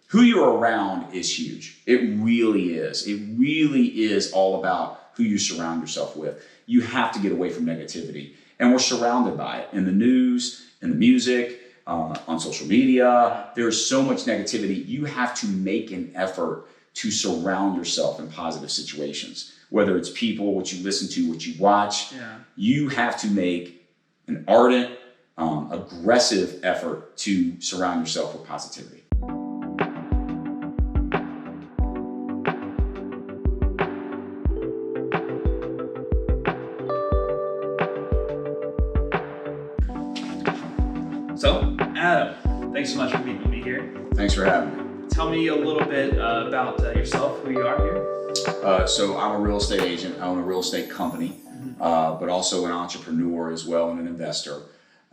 who you're around is huge. It really is. It really is all about who you surround yourself with. You have to get away from negativity. And we're surrounded by it in the news, in the music, on social media. There's so much negativity. You have to make an effort to surround yourself in positive situations, whether it's people, what you listen to, what you watch. You have to make an ardent, aggressive effort to surround yourself with positivity. So, Adam, thanks so much for meeting me here. Thanks for having me. Tell me a little bit about yourself, who you are here. So I'm a real estate agent. I own a real estate company, but also an entrepreneur as well and an investor.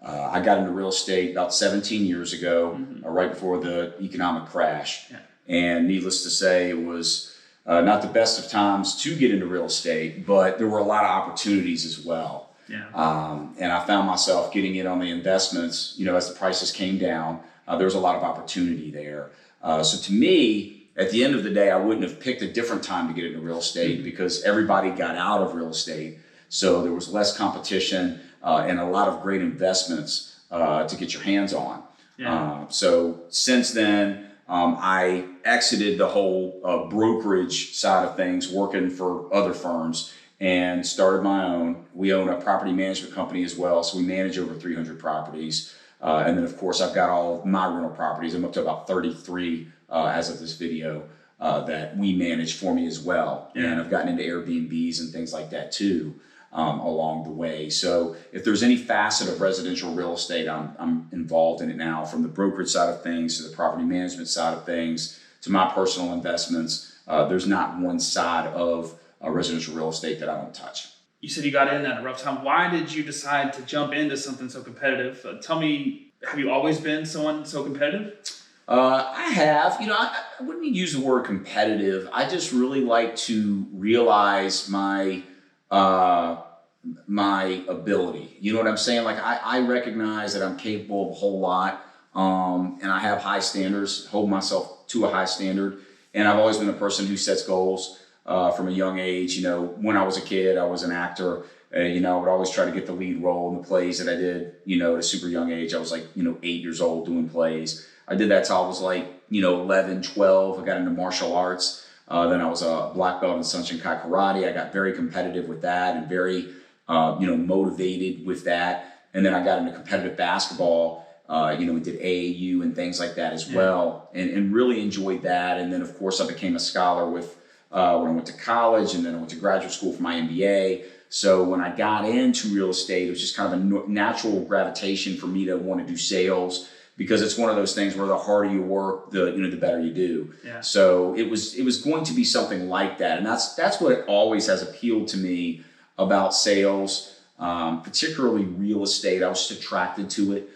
I got into real estate about 17 years ago, right before the economic crash. And needless to say, it was not the best of times to get into real estate, but there were a lot of opportunities as well. And I found myself getting in on the investments, as the prices came down. There was a lot of opportunity there. So to me, at the end of the day, I wouldn't have picked a different time to get into real estate because everybody got out of real estate. So there was less competition and a lot of great investments to get your hands on. So since then, I exited the whole brokerage side of things, working for other firms, and started my own. We own a property management company as well, so we manage over 300 properties. And then, of course, I've got all of my rental properties. I'm up to about 33 as of this video that we manage for me as well. And I've gotten into Airbnbs and things like that too along the way. So if there's any facet of residential real estate, I'm involved in it now, from the brokerage side of things to the property management side of things to my personal investments. There's not one side of residential real estate that I don't touch. You said you got in at a rough time. Why did you decide to jump into something so competitive? Tell me, have you always been someone so competitive? I have. I wouldn't use the word competitive. I just really like to realize my ability. You know what I'm saying? Like I recognize that I'm capable of a whole lot, and I have high standards, hold myself to a high standard. And I've always been a person who sets goals. From a young age, when I was a kid, I was an actor. I would always try to get the lead role in the plays that I did, at a super young age. I was like, 8 years old doing plays. I did that till I was like, 11, 12. I got into martial arts. Then I was a black belt in Sanchin-kai karate. I got very competitive with that and very, motivated with that. And then I got into competitive basketball. We did AAU and things like that as well, and really enjoyed that. And then, of course, I became a scholar with when I went to college, and then I went to graduate school for my MBA. So when I got into real estate, it was just kind of a natural gravitation for me to want to do sales, because it's one of those things where the harder you work, the better you do. So it was going to be something like that, and that's what always has appealed to me about sales, particularly real estate. I was just attracted to it.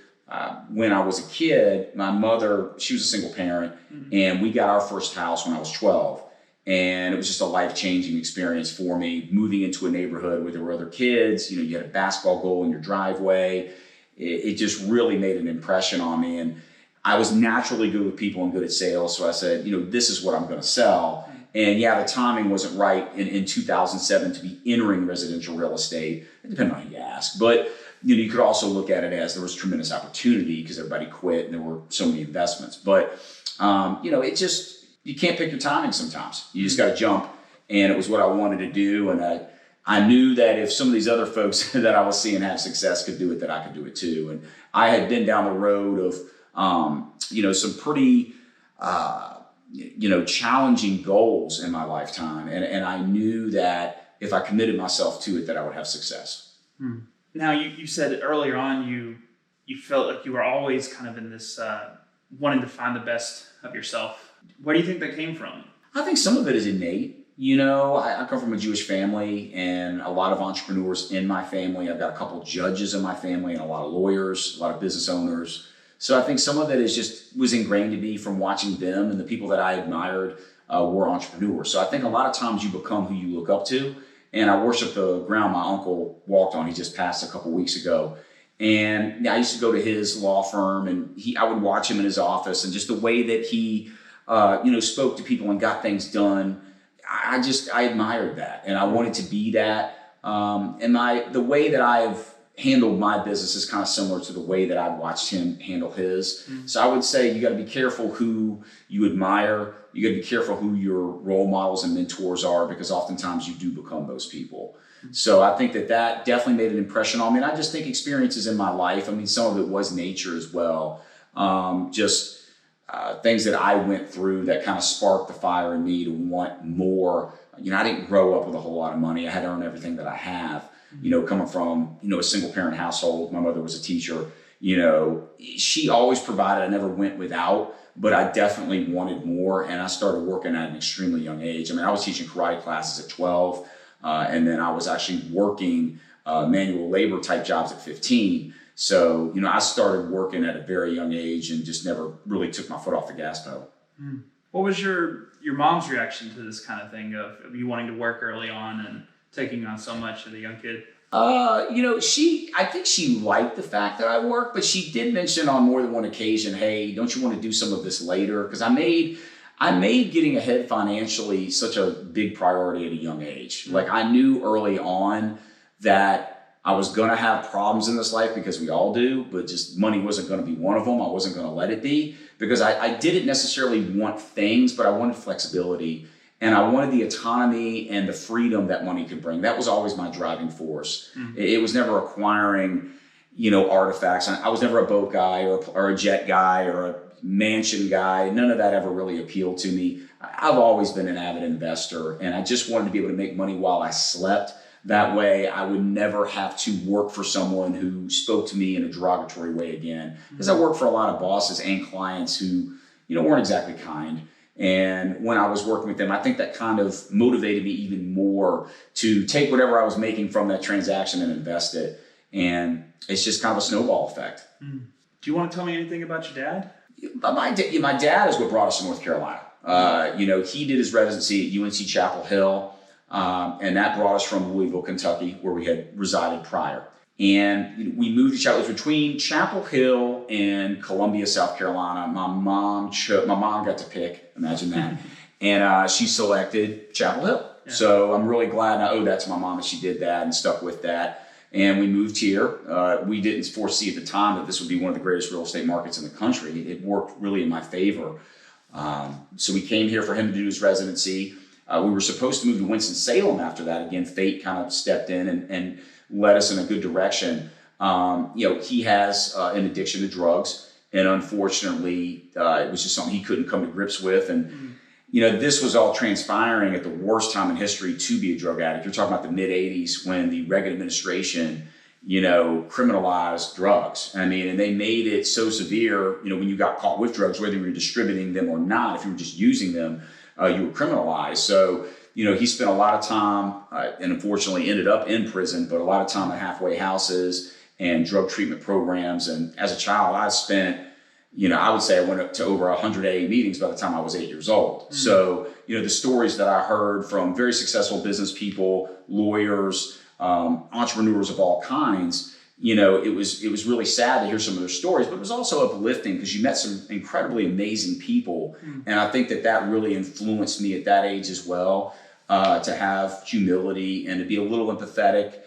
When I was a kid, my mother, she was a single parent, and we got our first house when I was 12. And it was just a life-changing experience for me, moving into a neighborhood where there were other kids. You had a basketball goal in your driveway. It just really made an impression on me. And I was naturally good with people and good at sales. So I said, this is what I'm going to sell. And the timing wasn't right in 2007 to be entering residential real estate. It depends on who you ask. But you could also look at it as there was tremendous opportunity because everybody quit and there were so many investments. But, it just... You can't pick your timing sometimes. You just got to jump. And it was what I wanted to do. And I knew that if some of these other folks that I was seeing have success could do it, that I could do it too. And I had been down the road of, some pretty, challenging goals in my lifetime. And I knew that if I committed myself to it, that I would have success. Now, you said earlier on you felt like you were always kind of in this wanting to find the best of yourself. Where do you think that came from? I think some of it is innate. I come from a Jewish family and a lot of entrepreneurs in my family. I've got a couple judges in my family and a lot of lawyers, a lot of business owners. So I think some of it was ingrained in me from watching them, and the people that I admired were entrepreneurs. So I think a lot of times you become who you look up to. And I worship the ground my uncle walked on. He just passed a couple weeks ago. And I used to go to his law firm, and I would watch him in his office, and just the way that he spoke to people and got things done. I admired that, and I wanted to be that. And the way that I've handled my business is kind of similar to the way that I watched him handle his. So I would say you got to be careful who you admire. You got to be careful who your role models and mentors are, because oftentimes you do become those people. So I think that definitely made an impression on me. And I just think experiences in my life, I mean, some of it was nature as well. Things that I went through that kind of sparked the fire in me to want more. I didn't grow up with a whole lot of money. I had to earn everything that I have. Coming from, a single parent household. My mother was a teacher. She always provided. I never went without, but I definitely wanted more. And I started working at an extremely young age. I mean, I was teaching karate classes at 12. And then I was actually working manual labor type jobs at 15. So, I started working at a very young age and just never really took my foot off the gas pedal. What was your mom's reaction to this kind of thing of you wanting to work early on and taking on so much as a young kid? I think she liked the fact that I worked, but she did mention on more than one occasion, hey, don't you want to do some of this later? Because I made getting ahead financially such a big priority at a young age. Like, I knew early on that I was going to have problems in this life, because we all do, but just money wasn't going to be one of them. I wasn't going to let it be, because I didn't necessarily want things, but I wanted flexibility. And I wanted the autonomy and the freedom that money could bring. That was always my driving force. It was never acquiring, artifacts. I was never a boat guy or a jet guy or a mansion guy. None of that ever really appealed to me. I've always been an avid investor, and I just wanted to be able to make money while I slept. That way I would never have to work for someone who spoke to me in a derogatory way again. Because I worked for a lot of bosses and clients who, weren't exactly kind. And when I was working with them, I think that kind of motivated me even more to take whatever I was making from that transaction and invest it. And it's just kind of a snowball effect. Do you want to tell me anything about your dad? My dad is what brought us to North Carolina. He did his residency at UNC Chapel Hill, and that brought us from Louisville, Kentucky, where we had resided prior. And we moved to Chapel Hill. Between Chapel Hill and Columbia, South Carolina, my mom got to pick, imagine that. And she selected Chapel Hill. Yeah. So I'm really glad, and I owe that to my mom that she did that and stuck with that. And we moved here. We didn't foresee at the time that this would be one of the greatest real estate markets in the country. It worked really in my favor. So we came here for him to do his residency. We were supposed to move to Winston-Salem after that. Again, fate kind of stepped in and led us in a good direction. He has an addiction to drugs, and unfortunately, it was just something he couldn't come to grips with. And this was all transpiring at the worst time in history to be a drug addict. You're talking about the mid '80s, when the Reagan administration, criminalized drugs. I mean, and they made it so severe. When you got caught with drugs, whether you were distributing them or not, if you were just using them, you were criminalized. So he spent a lot of time, and unfortunately ended up in prison, but a lot of time at halfway houses and drug treatment programs. And as a child, I spent, I would say I went up to over 100 AA meetings by the time I was 8 years old. So, the stories that I heard from very successful business people, lawyers, entrepreneurs of all kinds, it was really sad to hear some of their stories, but it was also uplifting because you met some incredibly amazing people. And I think that really influenced me at that age as well. To have humility and to be a little empathetic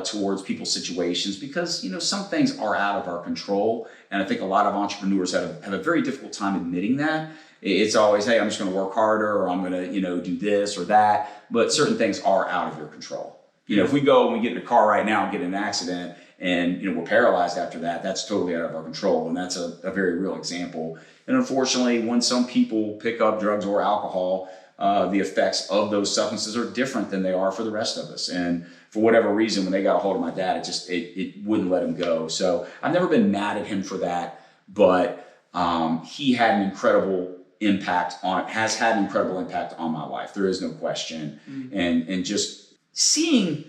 towards people's situations, because some things are out of our control, and I think a lot of entrepreneurs have a very difficult time admitting that. It's always, hey, I'm just going to work harder, or I'm going to do this or that, but certain things are out of your control. If we go and we get in a car right now and get in an accident and we're paralyzed after that, that's totally out of our control, and that's a very real example. And unfortunately, when some people pick up drugs or alcohol, the effects of those substances are different than they are for the rest of us. And for whatever reason, when they got a hold of my dad, it wouldn't let him go. So I've never been mad at him for that, but he had an incredible impact has had an incredible impact on my life. There is no question. And just seeing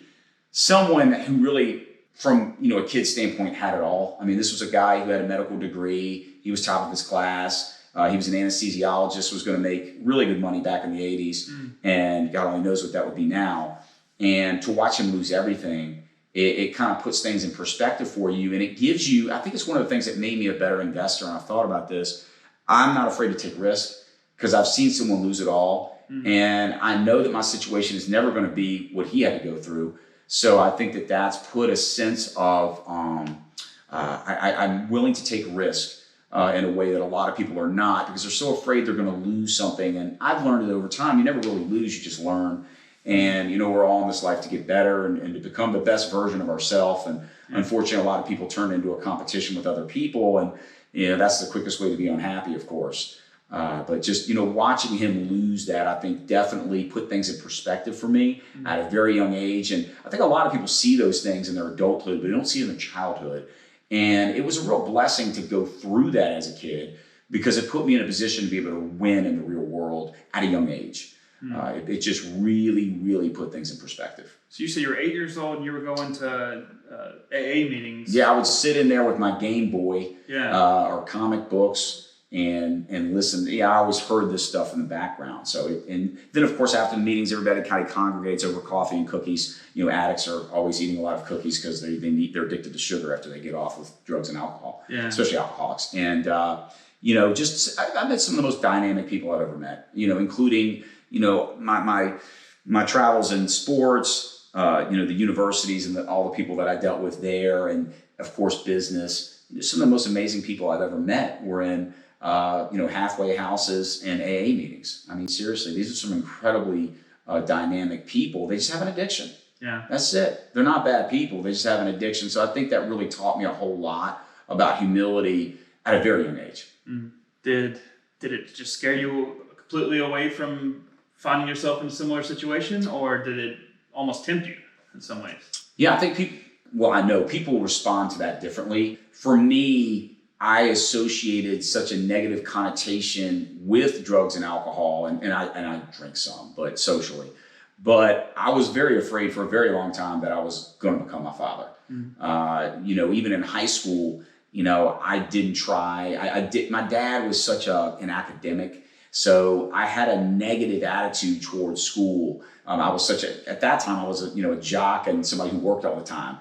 someone who really, from a kid's standpoint, had it all. I mean, this was a guy who had a medical degree. He was top of his class. He was an anesthesiologist, was going to make really good money back in the 80s, and God only knows what that would be now. And to watch him lose everything, it kind of puts things in perspective for you, and it gives you, I think it's one of the things that made me a better investor, and I've thought about this. I'm not afraid to take risks. because I've seen someone lose it all. And I know that my situation is never going to be what he had to go through. So I think that that's put a sense of, I'm willing to take risk in a way that a lot of people are not, because they're so afraid they're going to lose something. And I've learned it over time. You never really lose, you just learn. And, we're all in this life to get better and to become the best version of ourselves. And unfortunately, a lot of people turn into a competition with other people. And, that's the quickest way to be unhappy, of course. But just, watching him lose that, I think definitely put things in perspective for me at a very young age. And I think a lot of people see those things in their adulthood, but they don't see them in childhood. And it was a real blessing to go through that as a kid, because it put me in a position to be able to win in the real world at a young age. It just really, really put things in perspective. So you said you were 8 years old and you were going to AA meetings. Yeah, I would sit in there with my Game Boy or comic books and listen. Yeah, I always heard this stuff in the background. So, and then of course after the meetings, everybody kind of congregates over coffee and cookies. Addicts are always eating a lot of cookies because they're addicted to sugar after they get off with drugs and alcohol, especially alcoholics. And I met some of the most dynamic people I've ever met. Including my travels in sports, the universities and all the people that I dealt with there, and of course business. Some of the most amazing people I've ever met were in halfway houses and AA meetings. I mean, seriously, these are some incredibly dynamic people. They just have an addiction. Yeah, that's it. They're not bad people. They just have an addiction. So I think that really taught me a whole lot about humility at a very young age. Did it just scare you completely away from finding yourself in a similar situation, or did it almost tempt you in some ways? Yeah, I think I know people respond to that differently. For me, I associated such a negative connotation with drugs and alcohol, and I drink some, but socially. But I was very afraid for a very long time that I was going to become my father. Even in high school, I didn't try. I did. My dad was such an academic. So I had a negative attitude towards school. I was at that time I was a jock and somebody who worked all the time,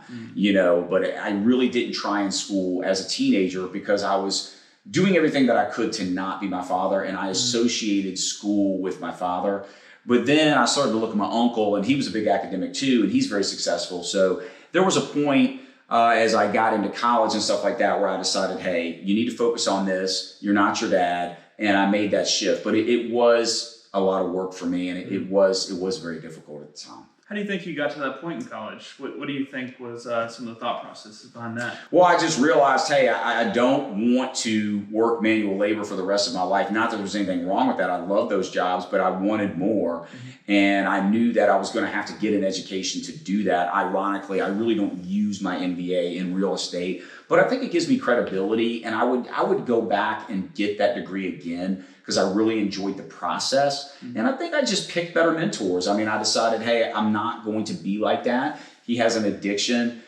but I really didn't try in school as a teenager because I was doing everything that I could to not be my father. And I associated school with my father. But then I started to look at my uncle, and he was a big academic too, and he's very successful. So there was a point as I got into college and stuff like that where I decided, hey, you need to focus on this. You're not your dad. And I made that shift, but it was a lot of work for me, and it was very difficult at the time. How do you think you got to that point in college? What do you think was some of the thought processes behind that? Well, I just realized, hey, I don't want to work manual labor for the rest of my life. Not that there's anything wrong with that. I love those jobs, but I wanted more. And I knew that I was going to have to get an education to do that. Ironically, I really don't use my MBA in real estate, but I think it gives me credibility. And I would go back and get that degree again, because I really enjoyed the process. And I think I just picked better mentors. I mean, I decided, hey, I'm not going to be like that. He has an addiction.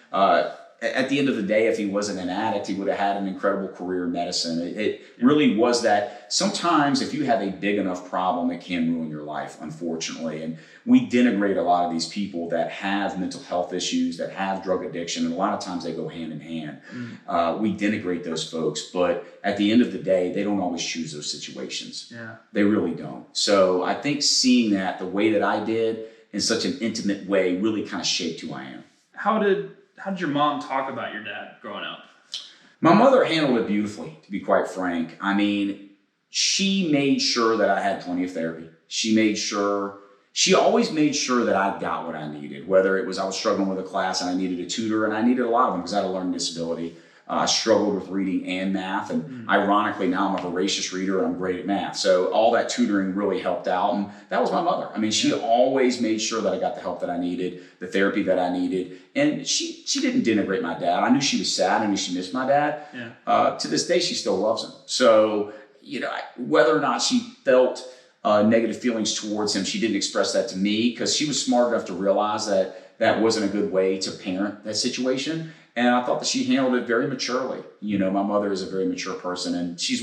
At the end of the day, if he wasn't an addict, he would have had an incredible career in medicine. It really was that sometimes if you have a big enough problem, it can ruin your life, unfortunately. And we denigrate a lot of these people that have mental health issues, that have drug addiction, and a lot of times they go hand in hand. We denigrate those folks, but at the end of the day, they don't always choose those situations. Yeah. They really don't. So I think seeing that the way that I did in such an intimate way really kind of shaped who I am. How did your mom talk about your dad growing up? My mother handled it beautifully, to be quite frank. I mean, she made sure that I had plenty of therapy. She always made sure that I got what I needed, whether it was I was struggling with a class and I needed a tutor, and I needed a lot of them because I had a learning disability. I struggled with reading and math, and ironically now I'm a voracious reader and I'm great at math. So all that tutoring really helped out, and that was my mother. I mean, she always made sure that I got the help that I needed, the therapy that I needed, and she didn't denigrate my dad. I knew she was sad. I knew she missed my dad. To this day, she still loves him. So, whether or not she felt negative feelings towards him, she didn't express that to me because she was smart enough to realize that that wasn't a good way to parent that situation. And I thought that she handled it very maturely. My mother is a very mature person, and she's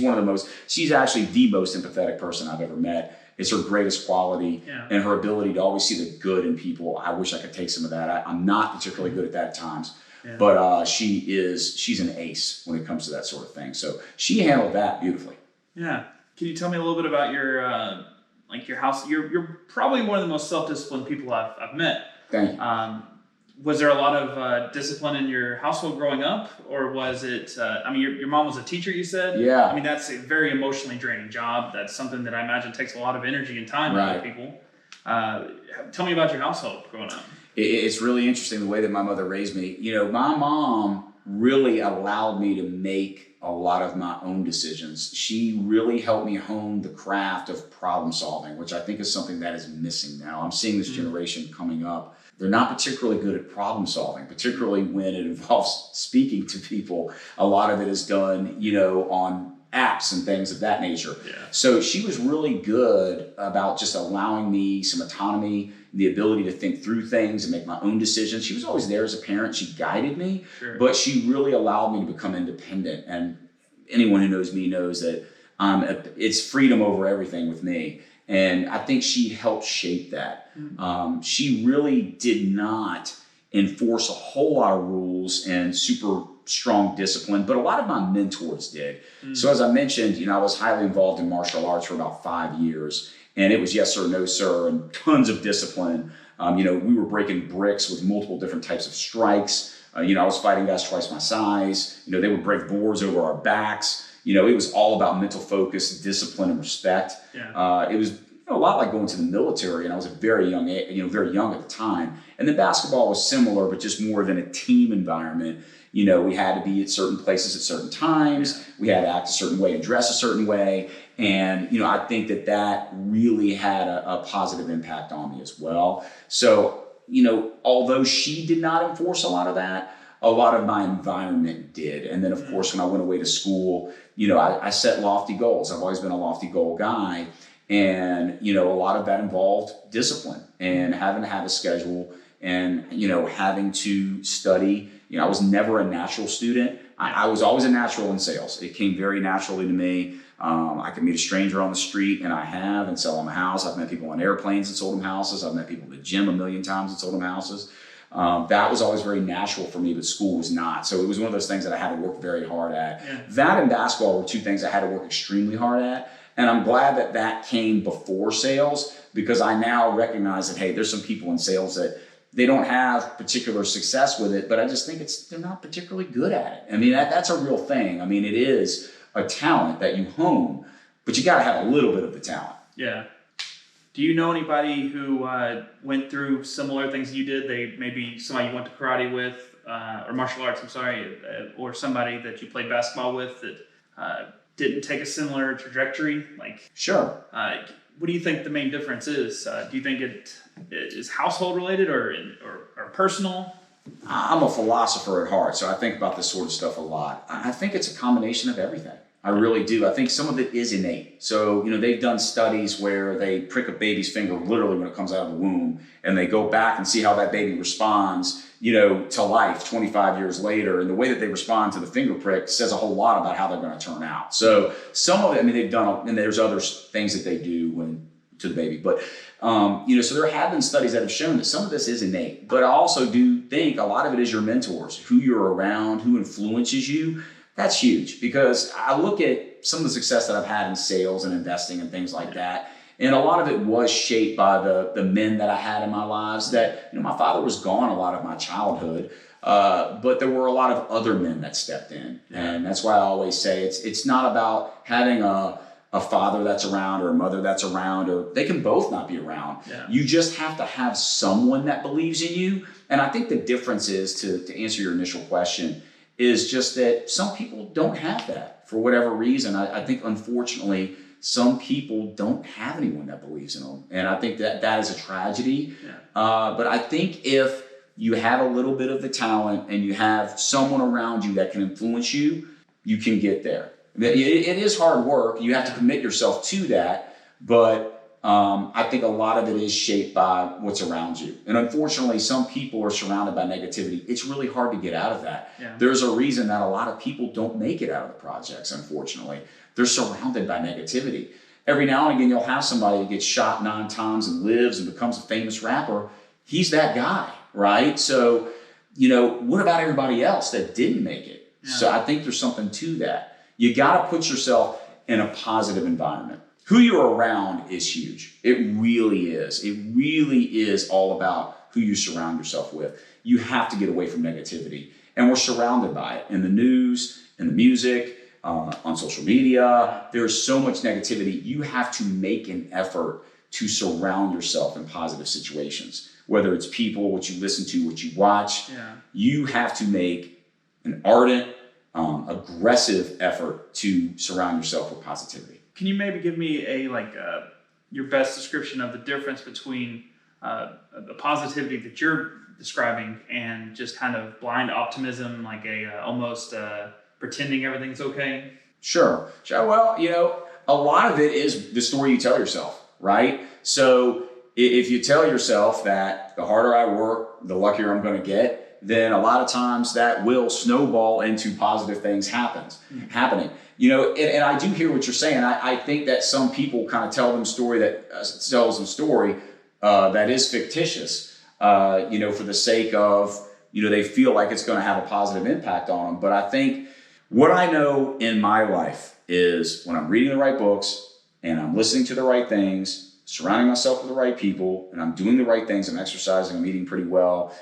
she's actually the most empathetic person I've ever met. It's her greatest quality and her ability to always see the good in people. I wish I could take some of that. I'm not particularly good at that at times, but she's an ace when it comes to that sort of thing. So she handled that beautifully. Yeah. Can you tell me a little bit about your house? You're probably one of the most self-disciplined people I've met. Thank you. Was there a lot of discipline in your household growing up, or was it? Your mom was a teacher, you said. Yeah. I mean, that's a very emotionally draining job. That's something that I imagine takes a lot of energy and time out of people. Tell me about your household growing up. It's really interesting the way that my mother raised me. My mom really allowed me to make a lot of my own decisions. She really helped me hone the craft of problem solving, which I think is something that is missing now. I'm seeing this generation coming up. They're not particularly good at problem solving, particularly when it involves speaking to people. A lot of it is done, on apps and things of that nature. Yeah. So she was really good about just allowing me some autonomy, the ability to think through things and make my own decisions. She was always there as a parent. She guided me, but she really allowed me to become independent. And anyone who knows me knows that it's freedom over everything with me. And I think she helped shape that. She really did not enforce a whole lot of rules and super strong discipline, but a lot of my mentors did. So as I mentioned, I was highly involved in martial arts for about 5 years, and it was yes sir, no sir, and tons of discipline. We were breaking bricks with multiple different types of strikes. I was fighting guys twice my size. They would break boards over our backs. It was all about mental focus, discipline, and respect. Yeah. It was a lot like going to the military, and I was very young at the time. And then basketball was similar, but just more of in a team environment. We had to be at certain places at certain times. We had to act a certain way and dress a certain way. And, I think that really had a positive impact on me as well. So, although she did not enforce a lot of that, a lot of my environment did. And then, of course, when I went away to school, I set lofty goals. I've always been a lofty goal guy. And, a lot of that involved discipline and having to have a schedule and, having to study. I was never a natural student. I was always a natural in sales. It came very naturally to me. I could meet a stranger on the street, and I have, and sell them a house. I've met people on airplanes and sold them houses. I've met people at the gym 1,000,000 times and sold them houses. That was always very natural for me, but school was not. So it was one of those things that I had to work very hard at. Yeah. That and basketball were two things I had to work extremely hard at. And I'm glad that came before sales, because I now recognize that, hey, there's some people in sales that they don't have particular success with it, but I just think they're not particularly good at it. I mean, that's a real thing. I mean, it is a talent that you hone, but you got to have a little bit of the talent. Yeah. Do you know anybody who went through similar things you did? Maybe somebody you went to karate with, or martial arts, or somebody that you played basketball with that didn't take a similar trajectory? Sure. What do you think the main difference is? Do you think it is household related or personal? I'm a philosopher at heart, so I think about this sort of stuff a lot. I think it's a combination of everything. I really do. I think some of it is innate. So, they've done studies where they prick a baby's finger literally when it comes out of the womb, and they go back and see how that baby responds, to life 25 years later. And the way that they respond to the finger prick says a whole lot about how they're going to turn out. So some of it, they've done, and there's other things that they do to the baby. But, so there have been studies that have shown that some of this is innate. But I also do think a lot of it is your mentors, who you're around, who influences you. That's huge, because I look at some of the success that I've had in sales and investing and things like that. And a lot of it was shaped by the men that I had in my lives that, my father was gone a lot of my childhood, but there were a lot of other men that stepped in. And that's why I always say it's not about having a father that's around or a mother that's around, or they can both not be around. Yeah. You just have to have someone that believes in you. And I think the difference is, to answer your initial question, is just that some people don't have that for whatever reason. I think, unfortunately, some people don't have anyone that believes in them. And I think that is a tragedy. Yeah. But I think if you have a little bit of the talent and you have someone around you that can influence you, you can get there. It is hard work. You have to commit yourself to that. But I think a lot of it is shaped by what's around you. And unfortunately, some people are surrounded by negativity. It's really hard to get out of that. Yeah. There's a reason that a lot of people don't make it out of the projects, unfortunately. They're surrounded by negativity. Every now and again, you'll have somebody that gets shot 9 times and lives and becomes a famous rapper. He's that guy, right? So, what about everybody else that didn't make it? Yeah. So I think there's something to that. You got to put yourself, in a positive environment. Who you're around is huge. It really is. It really is all about who you surround yourself with. You have to get away from negativity. And we're surrounded by it in the news, in the music, on social media. There's so much negativity. You have to make an effort to surround yourself in positive situations, whether it's people, what you listen to, what you watch. Yeah. You have to make an ardent, aggressive effort to surround yourself with positivity. Can you maybe give me your best description of the difference between the positivity that you're describing and just kind of blind optimism, like almost pretending everything's okay? Sure. Well, a lot of it is the story you tell yourself, right? So if you tell yourself that the harder I work, the luckier I'm going to get, then a lot of times that will snowball into positive things happening. And I do hear what you're saying. I think that some people kind of tell them story that tells them story that is fictitious, for the sake of, they feel like it's going to have a positive impact on them. But I think what I know in my life is when I'm reading the right books and I'm listening to the right things, surrounding myself with the right people, and I'm doing the right things, I'm exercising, I'm eating pretty well,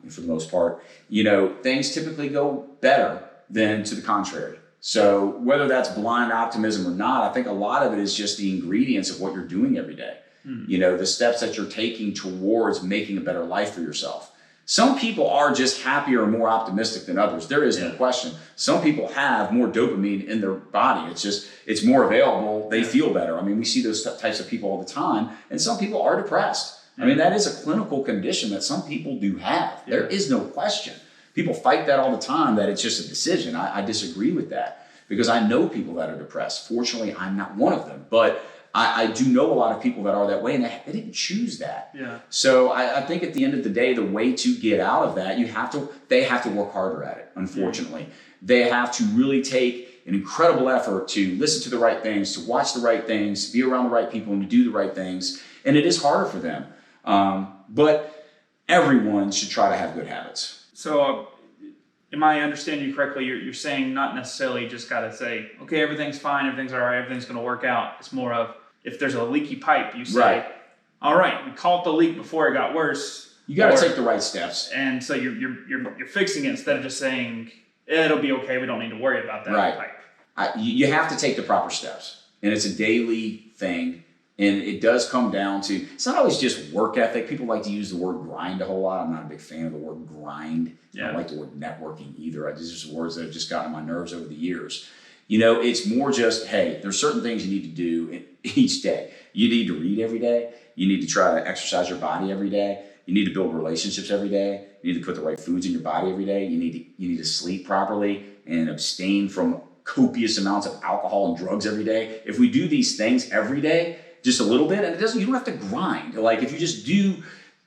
for the most part, things typically go better than to the contrary. So whether that's blind optimism or not, I think a lot of it is just the ingredients of what you're doing every day. The steps that you're taking towards making a better life for yourself. Some people are just happier and more optimistic than others. There is no question. Some people have more dopamine in their body. It's more available. They feel better. I mean, we see those types of people all the time. And some people are depressed. I mean, that is a clinical condition that some people do have. There is no question. People fight that all the time, that it's just a decision. I disagree with that because I know people that are depressed. Fortunately, I'm not one of them. But I do know a lot of people that are that way, and they didn't choose that. Yeah. So I think at the end of the day, the way to get out of that, they have to work harder at it, unfortunately. They have to really take an incredible effort to listen to the right things, to watch the right things, to be around the right people, and to do the right things. And it is harder for them. But everyone should try to have good habits. So am I understanding you correctly? You're saying not necessarily just got to say, okay, everything's fine, everything's all right, everything's going to work out. It's more of, if there's a leaky pipe, you say, all right, we caught the leak before it got worse. You got to take the right steps. And so you're fixing it instead of just saying, it'll be okay, we don't need to worry about that pipe. You have to take the proper steps. And it's a daily thing. And it does come down to, it's not always just work ethic. People like to use the word grind a whole lot. I'm not a big fan of the word grind. I don't like the word networking either. These are just words that have just gotten on my nerves over the years. It's more just, hey, there's certain things you need to do each day. You need to read every day. You need to try to exercise your body every day. You need to build relationships every day. You need to put the right foods in your body every day. You need to sleep properly and abstain from copious amounts of alcohol and drugs every day. If we do these things every day, just a little bit, and you don't have to grind. Like if you just do,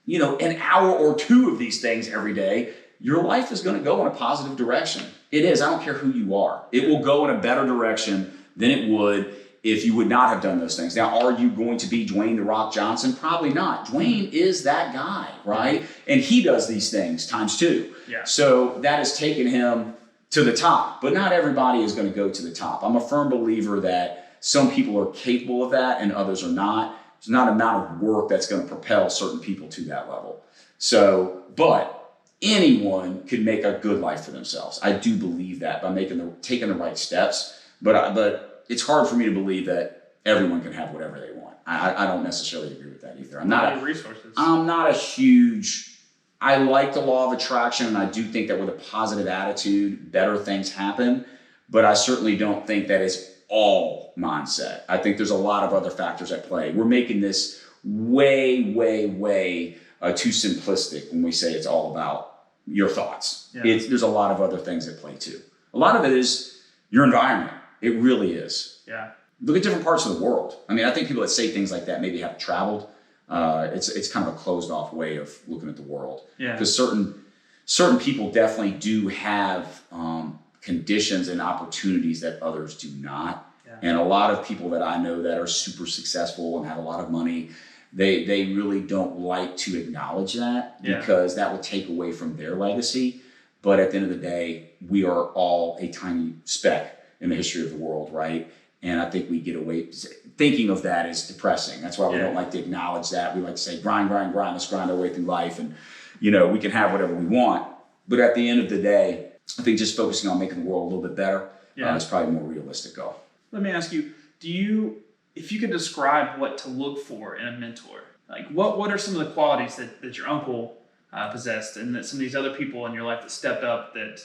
an hour or two of these things every day, your life is going to go in a positive direction. It is. I don't care who you are. It will go in a better direction than it would if you would not have done those things. Now, are you going to be Dwayne "The Rock" Johnson? Probably not. Dwayne is that guy, right? And he does these things times two. Yeah. So that has taken him to the top. But not everybody is going to go to the top. I'm a firm believer that some people are capable of that and others are not. There's not an amount of work that's going to propel certain people to that level. So, but anyone can make a good life for themselves. I do believe that by taking the right steps. But it's hard for me to believe that everyone can have whatever they want. I don't necessarily agree with that either. I'm not a huge. I like the law of attraction, and I do think that with a positive attitude, better things happen. But I certainly don't think that it's all mindset. I think there's a lot of other factors at play. We're making this way, way, way too simplistic when we say it's all about your thoughts. Yeah. There's a lot of other things at play too. A lot of it is your environment. It really is. Yeah. Look at different parts of the world. I mean, I think people that say things like that maybe haven't traveled. It's kind of a closed off way of looking at the world. Yeah. Because certain people definitely do have conditions and opportunities that others do not. Yeah. And a lot of people that I know that are super successful and have a lot of money, they really don't like to acknowledge that because that will take away from their legacy. But at the end of the day, we are all a tiny speck in the history of the world, right? And I think we get away thinking of that as depressing. That's why we don't like to acknowledge that. We like to say grind, grind, grind. Let's grind our way through life, and we can have whatever we want. But at the end of the day, I think just focusing on making the world a little bit better is probably a more realistic goal. Let me ask you, if you could describe what to look for in a mentor, like what are some of the qualities that your uncle possessed, and that some of these other people in your life that stepped up that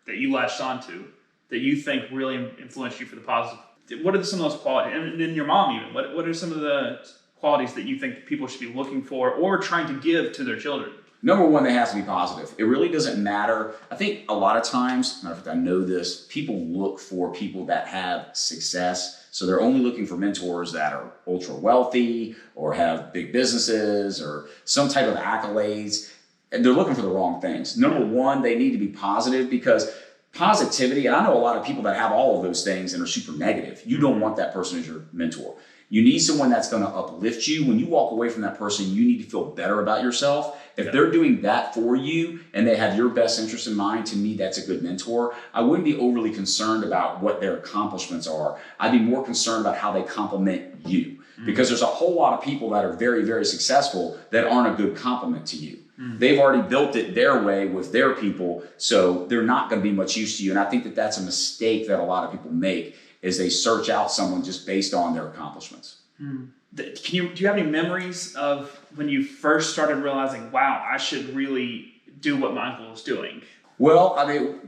you latched onto, that you think really influenced you for the positive? What are some of those qualities? And then your mom even. What are some of the qualities that you think people should be looking for or trying to give to their children? Number one, they have to be positive. It really doesn't matter. I think a lot of times, matter of fact, I know this, people look for people that have success. So they're only looking for mentors that are ultra wealthy or have big businesses or some type of accolades. And they're looking for the wrong things. Number one, they need to be positive, because positivity, and I know a lot of people that have all of those things and are super negative. You don't want that person as your mentor. You need someone that's going to uplift you. When you walk away from that person, you need to feel better about yourself. If they're doing that for you and they have your best interest in mind, to me, that's a good mentor. I wouldn't be overly concerned about what their accomplishments are. I'd be more concerned about how they complement you. Because there's a whole lot of people that are very, very successful that aren't a good complement to you. They've already built it their way with their people, so they're not going to be much use to you. And I think that that's a mistake that a lot of people make, is they search out someone just based on their accomplishments. Do you have any memories of when you first started realizing, wow, I should really do what my uncle was doing? Well, I mean,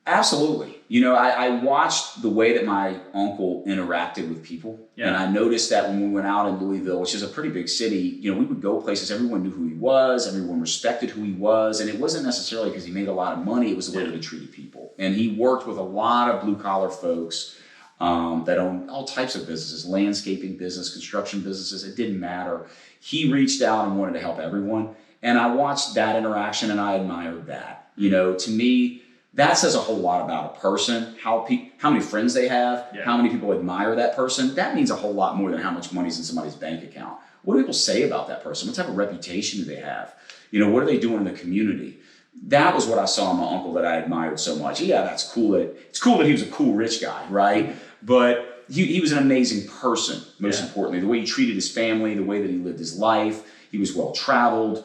absolutely. I watched the way that my uncle interacted with people. And I noticed that when we went out in Louisville, which is a pretty big city, we would go places, everyone knew who he was, everyone respected who he was. And it wasn't necessarily because he made a lot of money, it was the way that he treated people. And he worked with a lot of blue collar folks that own all types of businesses, landscaping business, construction businesses, it didn't matter. He reached out and wanted to help everyone. And I watched that interaction and I admired that. To me, that says a whole lot about a person, how many friends they have, how many people admire that person. That means a whole lot more than how much money's in somebody's bank account. What do people say about that person? What type of reputation do they have? What are they doing in the community? That was what I saw in my uncle that I admired so much. Yeah, that's cool. It's cool that he was a cool rich guy, right? But he was an amazing person, most importantly. The way he treated his family, the way that he lived his life. He was well-traveled.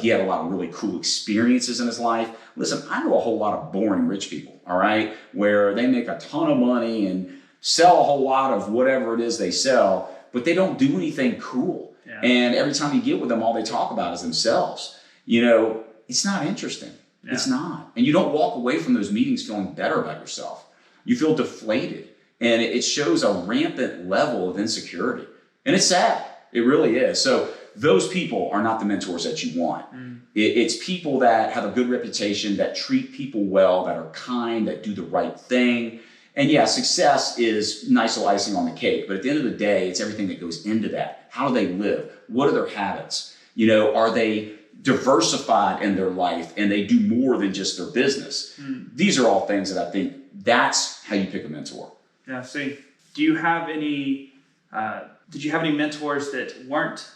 He had a lot of really cool experiences in his life. Listen, I know a whole lot of boring rich people, all right, where they make a ton of money and sell a whole lot of whatever it is they sell, but they don't do anything cool. Yeah. And every time you get with them, all they talk about is themselves. It's not interesting. Yeah. It's not. And you don't walk away from those meetings feeling better about yourself. You feel deflated. And it shows a rampant level of insecurity. And it's sad. It really is. So those people are not the mentors that you want. It's people that have a good reputation, that treat people well, that are kind, that do the right thing. And yeah, success is nice little icing on the cake. But at the end of the day, it's everything that goes into that. How do they live? What are their habits? Are they diversified in their life and they do more than just their business? These are all things that I think that's how you pick a mentor. Yeah, see. Do you have any, did you have any mentors that weren't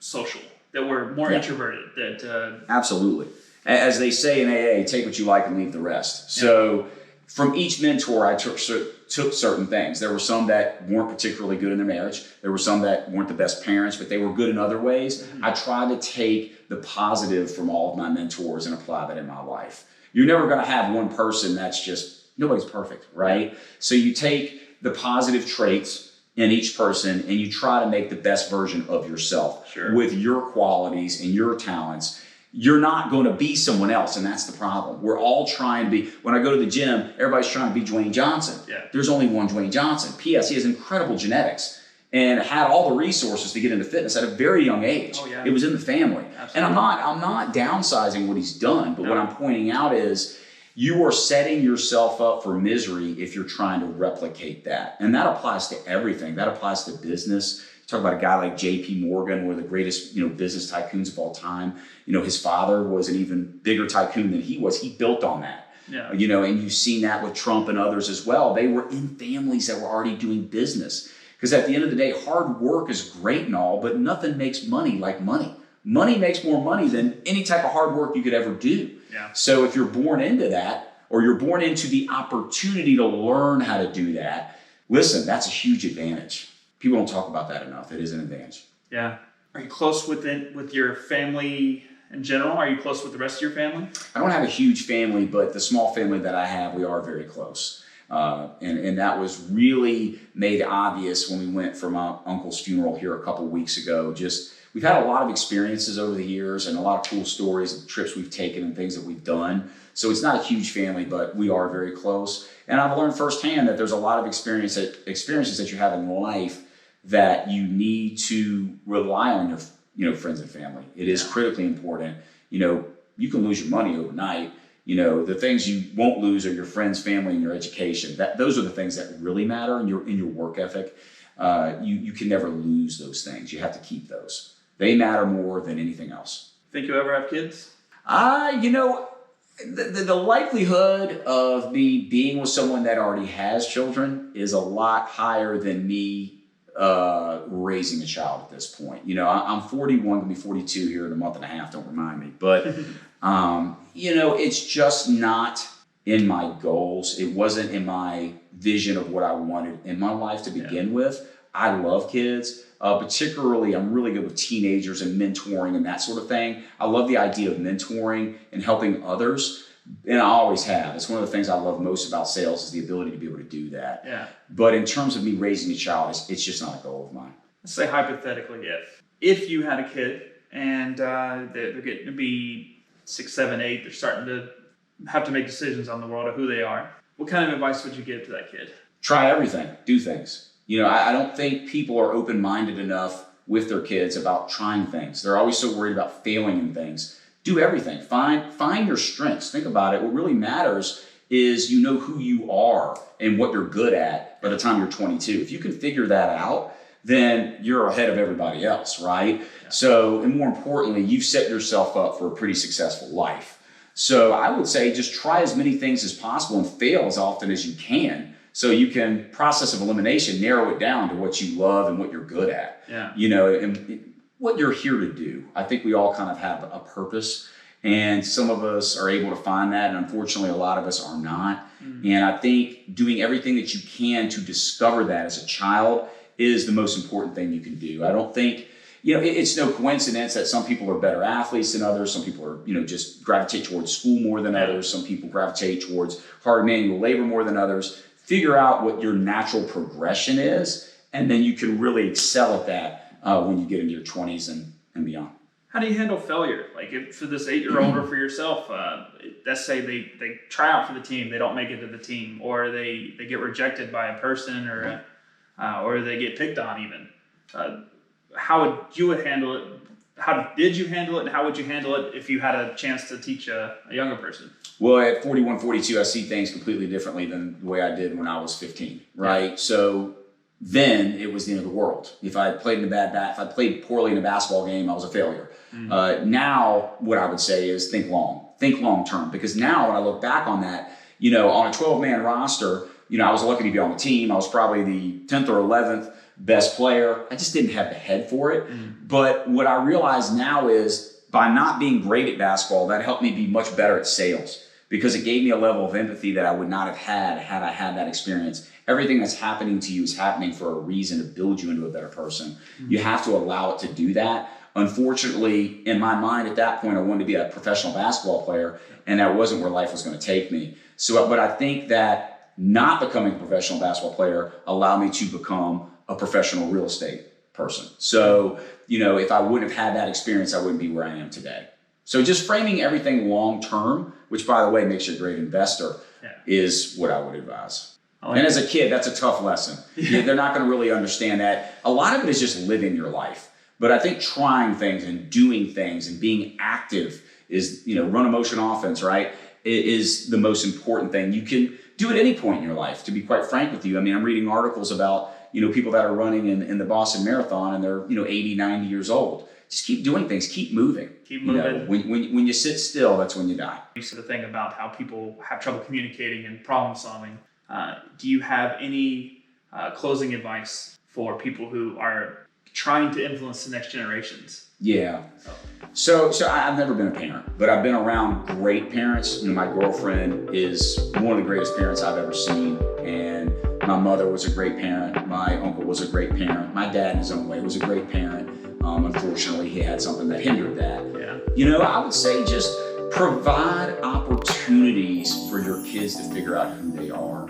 social, that were more introverted? Absolutely. As they say in AA, take what you like and leave the rest. So from each mentor, I took certain things. There were some that weren't particularly good in their marriage. There were some that weren't the best parents, but they were good in other ways. I tried to take the positive from all of my mentors and apply that in my life. You're never going to have one person that's just, nobody's perfect, right? So you take the positive traits in each person and you try to make the best version of yourself with your qualities and your talents. You're not going to be someone else, and that's the problem. We're all trying to be, when I go to the gym, everybody's trying to be Dwayne Johnson. There's only one Dwayne Johnson. P.S. He has incredible genetics and had all the resources to get into fitness at a very young age. It was in the family. Absolutely. And I'm not downsizing what he's done, but what I'm pointing out is you are setting yourself up for misery if you're trying to replicate that. And that applies to everything. That applies to business. Talk about a guy like J.P. Morgan, one of the greatest, business tycoons of all time. His father was an even bigger tycoon than he was. He built on that. And you've seen that with Trump and others as well. They were in families that were already doing business. Because at the end of the day, hard work is great and all, but nothing makes money like money. Money makes more money than any type of hard work you could ever do. So if you're born into that, or you're born into the opportunity to learn how to do that, Listen, that's a huge advantage. People don't talk about that enough. It is an advantage. Yeah. Are you close with your family in general? Are you close with the rest of your family? I don't have a huge family, but the small family that I have, we are very close. And that was really made obvious when we went for my uncle's funeral here a couple weeks ago. We've had a lot of experiences over the years and a lot of cool stories of trips we've taken and things that we've done. So it's not a huge family, but we are very close. And I've learned firsthand that there's a lot of experiences that you have in life that you need to rely on your friends and family. It is critically important. You can lose your money overnight. The things you won't lose are your friends, family, and your education. Those are the things that really matter in your work ethic. You can never lose those things. You have to keep those. They matter more than anything else. Think you'll ever have kids? The likelihood of me being with someone that already has children is a lot higher than me raising a child at this point. I'm 41, gonna be 42 here in a month and a half. Don't remind me, but it's just not in my goals. It wasn't in my vision of what I wanted in my life to begin with. I love kids. Particularly, I'm really good with teenagers and mentoring and that sort of thing. I love the idea of mentoring and helping others, and I always have. It's one of the things I love most about sales is the ability to be able to do that. Yeah. But in terms of me raising a child, it's just not a goal of mine. Let's say hypothetically, if you had a kid and they're getting to be 6, 7, 8, they're starting to have to make decisions on the world of who they are, what kind of advice would you give to that kid? Try everything. Do things. I don't think people are open-minded enough with their kids about trying things. They're always so worried about failing in things. Do everything. Find your strengths. Think about it. What really matters is who you are and what you're good at by the time you're 22. If you can figure that out, then you're ahead of everybody else, right? Yeah. So, and more importantly, you've set yourself up for a pretty successful life. So I would say just try as many things as possible and fail as often as you can. So you can, process of elimination, narrow it down to what you love and what you're good at. Yeah. And what you're here to do. I think we all kind of have a purpose, and some of us are able to find that, and unfortunately a lot of us are not. And I think doing everything that you can to discover that as a child is the most important thing you can do. I don't think, it's no coincidence that some people are better athletes than others. Some people are, just gravitate towards school more than others. Some people gravitate towards hard manual labor more than others. Figure out what your natural progression is, and then you can really excel at that when you get into your 20s and beyond. How do you handle failure? Like if for this 8-year-old or for yourself, let's say they try out for the team, they don't make it to the team, or they get rejected by a person, or they get picked on even. How would you handle it? How did you handle it, and how would you handle it if you had a chance to teach a younger person? Well, at 41, 42, I see things completely differently than the way I did when I was 15, right? Yeah. So then it was the end of the world. If I played if I played poorly in a basketball game, I was a failure. Now, what I would say is think long term, because now when I look back on that, on a 12-man roster, I was lucky to be on the team. I was probably the 10th or 11th best player. I just didn't have the head for it. But what I realize now is by not being great at basketball, that helped me be much better at sales, because it gave me a level of empathy that I would not have had I had that experience. Everything that's happening to you is happening for a reason, to build you into a better person. You have to allow it to do that. Unfortunately, in my mind at that point, I wanted to be a professional basketball player, and that wasn't where life was going to take me. But I think that not becoming a professional basketball player allowed me to become a professional real estate person. So, if I wouldn't have had that experience, I wouldn't be where I am today. So just framing everything long term, which by the way makes you a great investor, is what I would advise. And as a kid, that's a tough lesson. They're not going to really understand that. A lot of it is just living your life. But I think trying things and doing things and being active is, run a motion offense, right? It is the most important thing you can do at any point in your life, to be quite frank with you. I mean, I'm reading articles about, people that are running in the Boston Marathon, and they're, 80, 90 years old. Just keep doing things, keep moving. Keep moving. When you sit still, that's when you die. You said the thing about how people have trouble communicating and problem solving. Do you have any closing advice for people who are trying to influence the next generations? Yeah. So I've never been a parent, but I've been around great parents. My girlfriend is one of the greatest parents I've ever seen, and My mother was a great parent. My uncle was a great parent. My dad in his own way was a great parent. Unfortunately, he had something that hindered that. Yeah. I would say just provide opportunities for your kids to figure out who they are.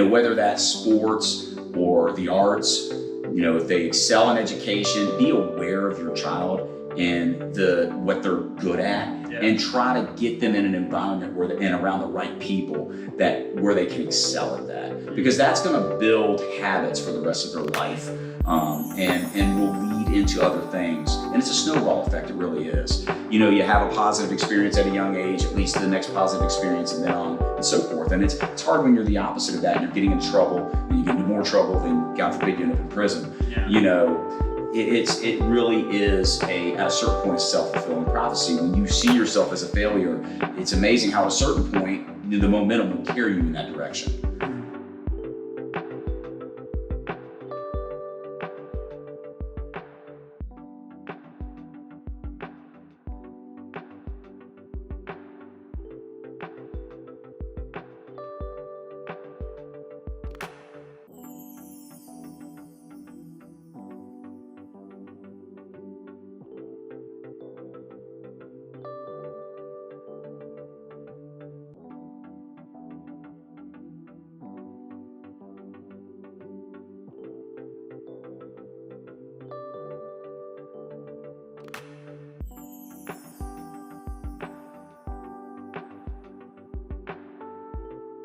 Whether that's sports or the arts, if they excel in education, be aware of your child and what they're good at, and try to get them in an environment and around the right people where they can excel at that, because that's going to build habits for the rest of their life, and will lead into other things. And it's a snowball effect. It really is. You have a positive experience at a young age, it leads to the next positive experience, and then on and so forth. And it's hard when you're the opposite of that, and you're getting in trouble, and you get into more trouble than, God forbid, you end up in prison. It really is at a certain point, a self-fulfilling prophecy. When you see yourself as a failure, it's amazing how at a certain point the momentum will carry you in that direction.